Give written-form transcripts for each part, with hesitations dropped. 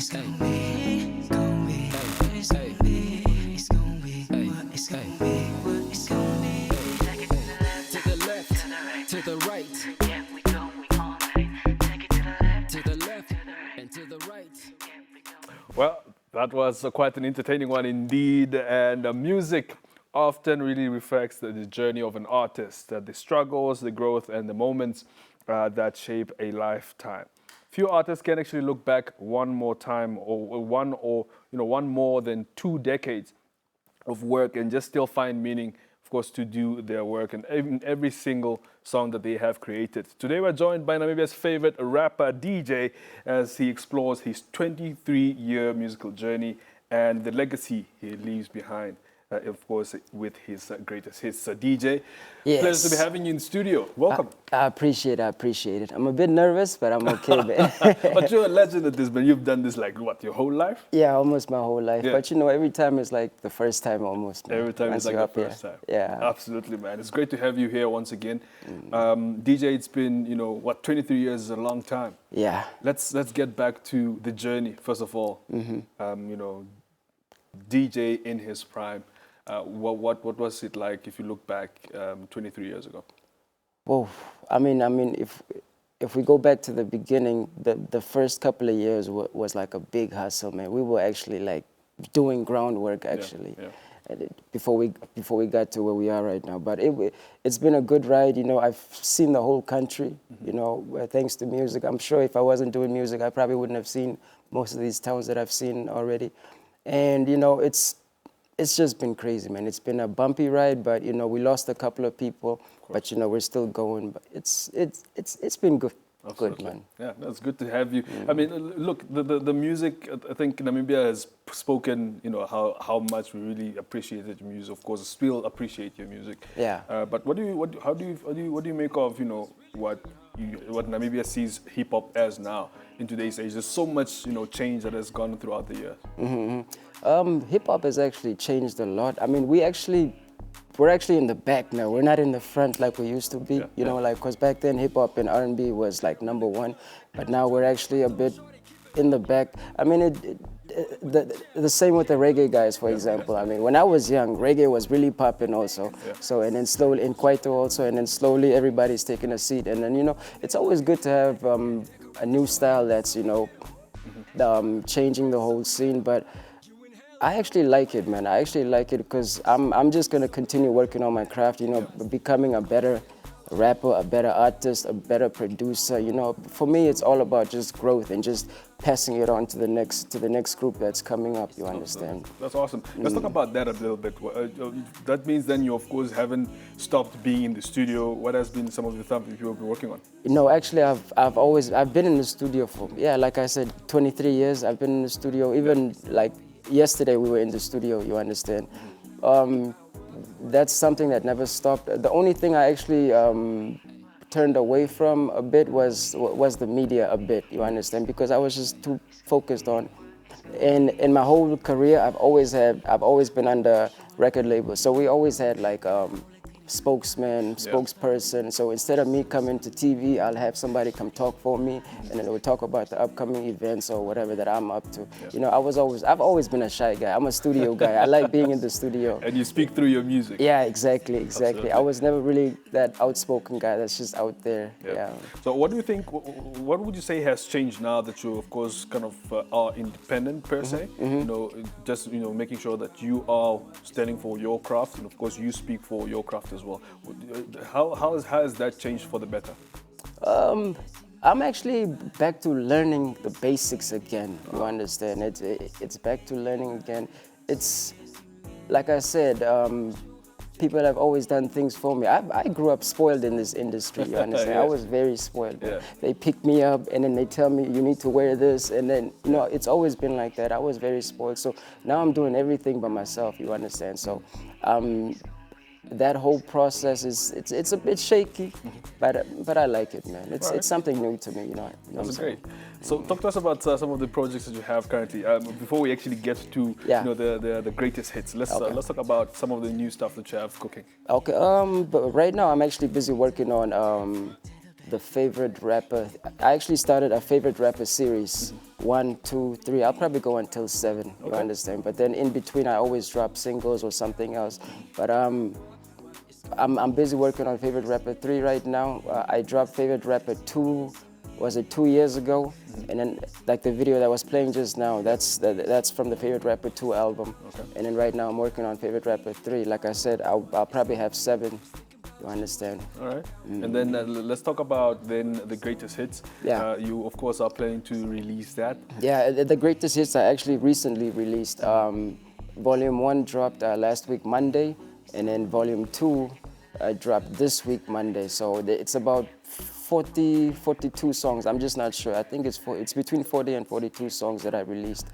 it's gonna be, it's gonna be, it's gonna be, it's gonna be, what it's gonna be, what it's gonna be. Take it to the left, to the right. Yeah, we go, we all night. Take it to the left, and to the right. Well, that was quite an entertaining one indeed, and music often really reflects the journey of an artist, the struggles, the growth, and the moments that shape a lifetime. Few artists can actually look back one more time, or one more than 2 decades of work, and just still find meaning, of course, to do their work and every single song that they have created. Today we're joined by Namibia's favorite rapper, DJ, as he explores his 23-year musical journey and the legacy he leaves behind, of course, with his greatest hits. DJ, Yes. pleasure to be having you in studio. Welcome. I appreciate it. I'm a bit nervous, but I'm okay, man. But you're a legend at this, man. You've done this like, what, your whole life? Yeah, almost my whole life. Yeah. But you know, every time is like the first time almost, man. Every time Once it's like you're the up first here. time. Yeah. Absolutely, man. It's great to have you here once again. DJ, it's been, 23 years is a long time. Yeah. Let's get back to the journey, first of all. DJ in his prime. What was it like if you look back 23 years ago? Well, I mean, if we go back to the beginning, the first couple of years was like a big hustle, man. We were actually like doing groundwork actually. Yeah. Before we got to where we are right now. But it's been a good ride. You know, I've seen the whole country, thanks to music. I'm sure if I wasn't doing music, I probably wouldn't have seen most of these towns that I've seen already. And, it's just been crazy, man. It's been a bumpy ride, but, we lost a couple of people, but, we're still going. But it's been good. Absolutely. Good, man. Yeah, that's good to have you. I mean, look, the music, I think Namibia has spoken, how much we really appreciated your music. Of course, still appreciate your music. Yeah. But what do you make of, what Namibia sees hip hop as now in today's age? There's so much, change that has gone throughout the years. Hip hop has actually changed a lot. I mean, we're actually in the back now. We're not in the front like we used to be. Because back then hip hop and R&B was like #1, but now we're actually a bit in the back. I mean, the same with the reggae guys, for example. I mean, when I was young, reggae was really popping also. Yeah. So, and then slowly, in Kwaito also, and then slowly everybody's taking a seat. And then, it's always good to have a new style that's, changing the whole scene. But I actually like it, man. I actually like it because I'm just gonna continue working on my craft, becoming a better rapper, a better artist, a better producer. For me, it's all about just growth and just passing it on to the next group that's coming up. You understand? That's awesome. Let's talk about that a little bit. That means then you, of course, haven't stopped being in the studio. What has been some of the stuff that you have been working on? No, actually, I've been in the studio for, like I said, 23 years. I've been in the studio. Even like yesterday, we were in the studio. You understand? That's something that never stopped. The only thing I actually turned away from a bit was the media a bit, you understand? Because I was just too focused on, in my whole career, I've always been under record labels. So we always had like spokesman, spokesperson. So instead of me coming to TV, I'll have somebody come talk for me, and then we'll talk about the upcoming events or whatever that I'm up to. I've always been a shy guy. I'm a studio guy. I like being in the studio. And you speak through your music. Yeah, exactly. Absolutely. I was never really that outspoken guy that's just out there. Yeah. So what do you think, what would you say has changed now that you, of course, kind of are independent per se? Just, making sure that you are standing for your craft, and of course you speak for your craft as well. How has that changed for the better? I'm actually back to learning the basics again. You understand? It's back to learning again. It's like I said. People have always done things for me. I grew up spoiled in this industry. You understand? Yes. I was very spoiled. Yeah. They pick me up and then they tell me you need to wear this, and then it's always been like that. I was very spoiled. So now I'm doing everything by myself. You understand? So. That whole process it's a bit shaky, but I like it, man. It's something new to me, That's great. So talk to us about some of the projects that you have currently. Before we actually get to the greatest hits, let's talk about some of the new stuff that you have cooking. Okay. But right now I'm actually busy working on the favorite rapper. I actually started a favorite rapper series. 1, 2, 3. I'll probably go until 7. You understand? But then in between, I always drop singles or something else. But I'm busy working on Favorite Rapper 3 right now. I dropped Favorite Rapper 2, was it 2 years ago? And then like the video that was playing just now, that's from the Favorite Rapper 2 album. And then right now I'm working on Favorite Rapper 3. Like I said, I'll probably have 7. You understand? All right. And then let's talk about then the greatest hits. Yeah. You of course are planning to release that. Yeah, the greatest hits I actually recently released. Volume 1 dropped last week Monday, and then Volume 2 dropped this week Monday. So it's about 42 songs. I'm just not sure. I think it's between 40 and 42 songs that I released,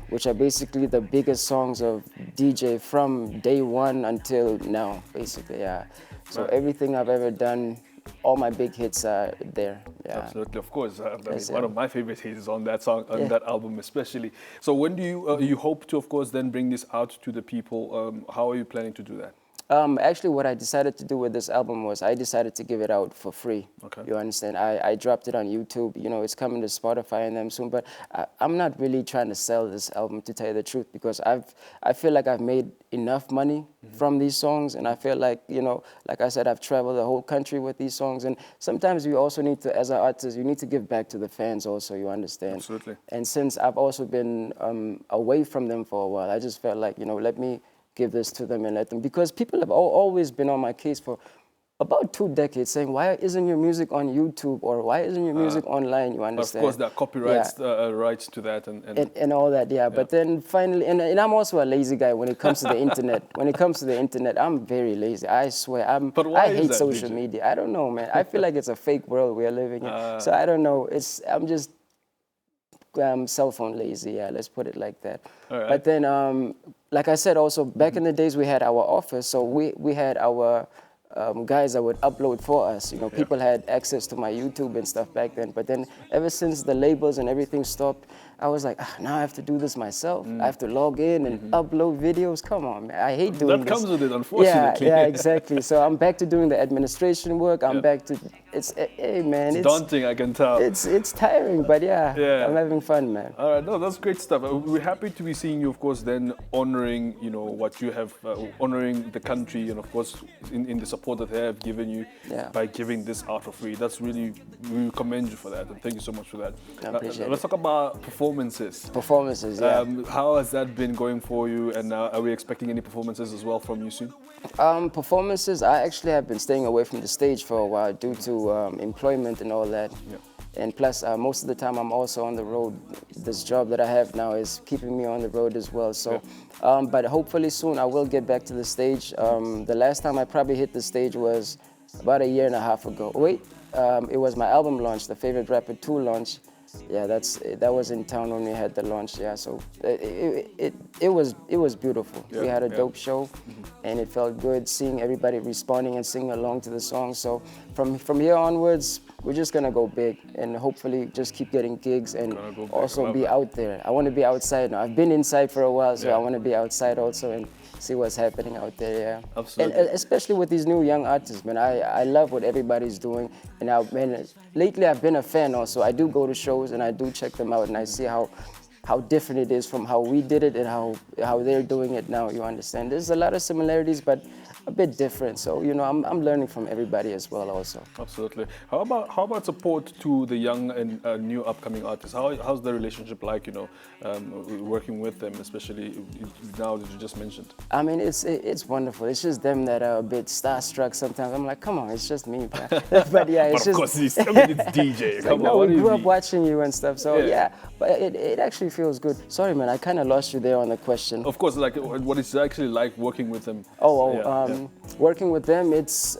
which are basically the biggest songs of DJ from day one until now, basically, yeah. So everything I've ever done, all my big hits are there. Yeah. Absolutely, of course. I mean, Yes, one of my favorite hits is on that song, on that album especially. So when do you hope to, of course, then bring this out to the people? How are you planning to do that? Actually, what I decided to do with this album was I decided to give it out for free. Okay. You understand? I dropped it on YouTube. You know, it's coming to Spotify and them soon. But I'm not really trying to sell this album, to tell you the truth, because I feel like I've made enough money from these songs, and I feel like, you know, like I said, I've traveled the whole country with these songs, and sometimes you also need to, as an artist, you need to give back to the fans also. You understand? Absolutely. And since I've also been away from them for a while, I just felt like, you know, let me give this to them and let them, because people have always been on my case for about 2 decades saying, why isn't your music on YouTube, or why isn't your music online? You understand? Of course, there are copyrights rights to that and all that, yeah. But then finally, and I'm also a lazy guy when it comes to the internet. When it comes to the internet, I'm very lazy. I swear, But why I is hate that, social DJ? media. I don't know, man. I feel like it's a fake world we're living in. So I don't know. I'm just cell phone lazy, yeah, let's put it like that. Right. But then, like I said, also back in the days we had our office, so we had our guys that would upload for us. You know, people had access to my YouTube and stuff back then. But then ever since the labels and everything stopped, I was like, now I have to do this myself. I have to log in and upload videos. Come on, man. I hate doing that this. comes with it, unfortunately. Yeah, exactly. So I'm back to doing the administration work. I'm back to, hey, man. It's daunting, I can tell. It's tiring, but yeah, I'm having fun, man. All right, no, that's great stuff. We're happy to be seeing you, of course, then honoring, you know, what you have, honoring the country, and of course, in the support that they have given you by giving this out for free. That's really, we commend you for that, and thank you so much for that. I appreciate Let's talk about performances. Performances, yeah. How has that been going for you, and are we expecting any performances as well from you soon? Performances, I actually have been staying away from the stage for a while due to employment and all that. Yeah. And plus, most of the time I'm also on the road. This job that I have now is keeping me on the road as well. So, but hopefully soon I will get back to the stage. The last time I probably hit the stage was about 1.5 years ago. Wait, it was my album launch, the Favorite Rapper 2 launch. Yeah, that was in town when we had the launch. Yeah, so it was beautiful. We had a dope show, and it felt good seeing everybody responding and singing along to the song. So from here onwards, we're just gonna go big and hopefully just keep getting gigs and also be out there. I want to be outside now. I've been inside for a while, so I want to be outside also and see what's happening out there. Yeah, absolutely. And especially with these new young artists, man. I love what everybody's doing, and lately I've been a fan also. I do go to shows and I do check them out, and I see how different it is from how we did it and how they're doing it now. You understand? There's a lot of similarities, but a bit different. So, you know, I'm learning from everybody as well also. Absolutely. How about support to the young and new upcoming artists? How's the relationship like, you know, working with them, especially now that you just mentioned? I mean, it's wonderful. It's just them that are a bit starstruck sometimes. I'm like, come on, it's just me. But yeah, it's but of course, it's DJ. It's like, no, we grew up watching you and stuff. So yeah, but it actually feels good. Sorry, man, I kind of lost you there on the question. Of course, like what it's actually like working with them. Working with them, it's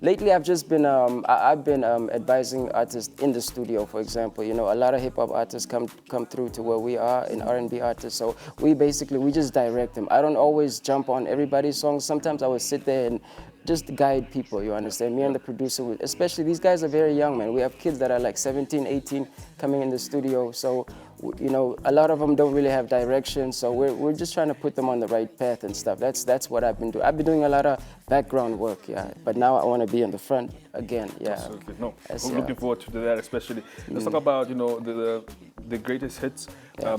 lately I've just been advising artists in the studio. For example, you know, a lot of hip hop artists come through to where we are, and R&B artists. So we just direct them. I don't always jump on everybody's songs. Sometimes I would sit there and just guide people, you understand? Me and the producer, especially these guys are very young, man. We have kids that are like 17, 18 coming in the studio. So, you know, a lot of them don't really have direction. So we're just trying to put them on the right path and stuff. That's what I've been doing. I've been doing a lot of background work, yeah. But now I want to be in the front again, yeah. Absolutely, no. I'm looking forward to that, especially. Let's talk about, you know, the greatest hits, Yeah.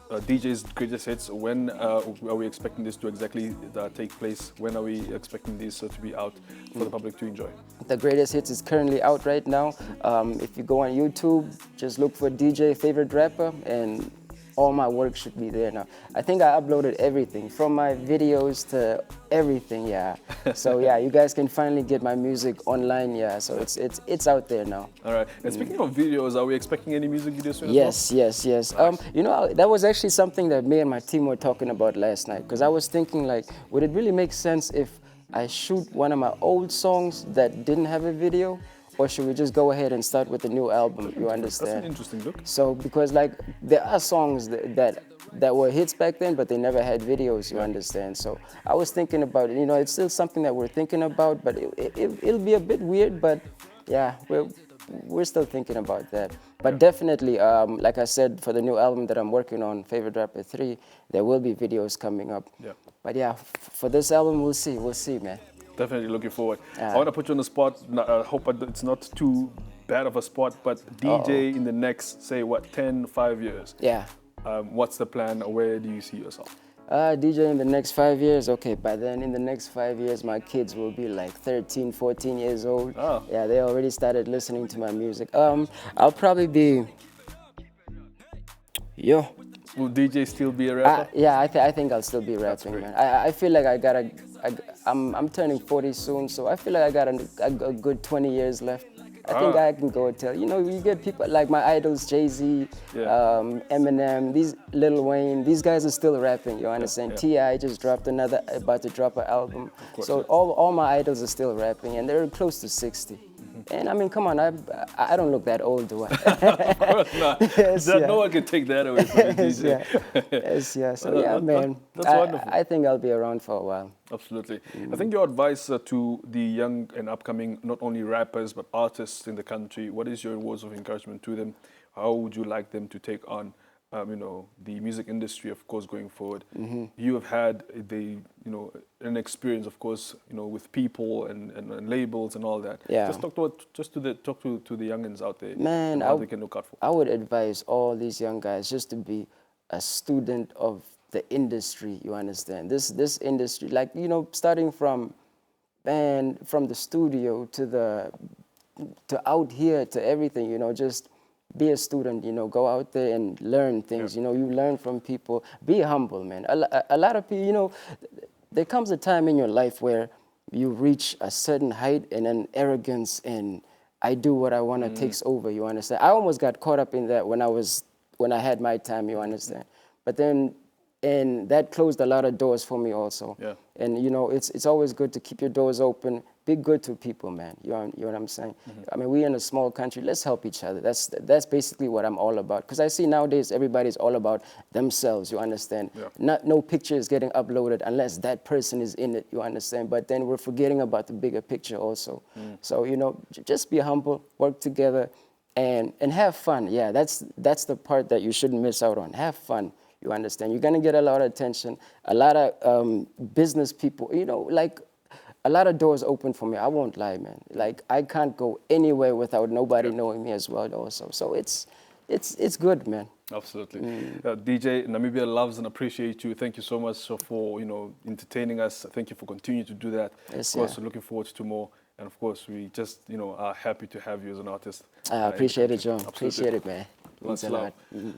DJ's greatest hits. When are we expecting this to exactly take place? When are we expecting this to be out for the public to enjoy? The greatest hits is currently out right now. If you go on YouTube, just look for DJ Favorite Rapper, and all my work should be there now. I think I uploaded everything from my videos to everything, yeah. So yeah, you guys can finally get my music online, yeah. So it's out there now. All right. And speaking of videos, are we expecting any music videos soon? Yes, yes, yes. You know, that was actually something that me and my team were talking about last night, because I was thinking, like, would it really make sense if I shoot one of my old songs that didn't have a video? Or should we just go ahead and start with the new album? You understand? That's an interesting look. So, because like there are songs that were hits back then, but they never had videos. You understand? So I was thinking about it. You know, it's still something that we're thinking about, but it'll be a bit weird. But yeah, we're still thinking about that. But definitely, like I said, for the new album that I'm working on, Favorite Rapper 3, there will be videos coming up. Yeah. But yeah, for this album, we'll see. We'll see, man. Definitely looking forward. I want to put you on the spot. I hope it's not too bad of a spot, but DJ in the next, say, what, 10, 5 years? Yeah. What's the plan? Where do you see yourself? DJ in the next 5 years, okay, by then in the next 5 years, my kids will be like 13, 14 years old. Oh. Yeah, they already started listening to my music. I'll probably be, Will DJ still be a rapper? yeah, I think I'll still be rapping, man. I feel like I'm turning 40 soon, so I feel like I got a good 20 years left. I think I can go until, you know, you get people like my idols, Jay-Z, Eminem, these Lil Wayne, these guys are still rapping, you understand? T.I. just dropped about to drop an album. So all my idols are still rapping, and they're close to 60. And I mean, come on, I don't look that old, do I? Of course not. Yes, No one can take that away from you, DJ. Yes, yeah. So yeah, man. That's wonderful. I think I'll be around for a while. Absolutely. I think your advice to the young and upcoming, not only rappers, but artists in the country, what is your words of encouragement to them? How would you like them to take on, you know, the music industry, of course, going forward? You have had an experience, of course, you know, with people and labels and all that. Yeah. Just talk to the youngins out there. Man, how they can look out for. I would advise all these young guys just to be a student of the industry. You understand? This industry, like, you know, starting from the studio to out here to everything. You know, just be a student, you know, go out there and learn things. You know, you learn from people. Be humble, man. A lot of people, you know, there comes a time in your life where you reach a certain height and then arrogance and I do what I want to takes over, you understand? I almost got caught up in that when I had my time, you understand? But then, and that closed a lot of doors for me also. Yeah. And, you know, it's always good to keep your doors open. Be good to people, man. You know what I'm saying? I mean, we're in a small country. Let's help each other. That's basically what I'm all about. Because I see nowadays everybody's all about themselves, you understand? Yeah. No picture is getting uploaded unless that person is in it, you understand? But then we're forgetting about the bigger picture also. So, you know, just be humble, work together, and have fun. Yeah, that's the part that you shouldn't miss out on. Have fun. You understand? You're gonna get a lot of attention, a lot of business people, you know, like a lot of doors open for me. I won't lie, man. Like I can't go anywhere without nobody knowing me as well also. So it's good, man. Absolutely. DJ, Namibia loves and appreciates you. Thank you so much for, you know, entertaining us. Thank you for continuing to do that. Yes, of course, we're looking forward to more. And of course, we just, you know, are happy to have you as an artist. I appreciate it, John. Absolutely. Appreciate it, man. Lots Means of a love. lot.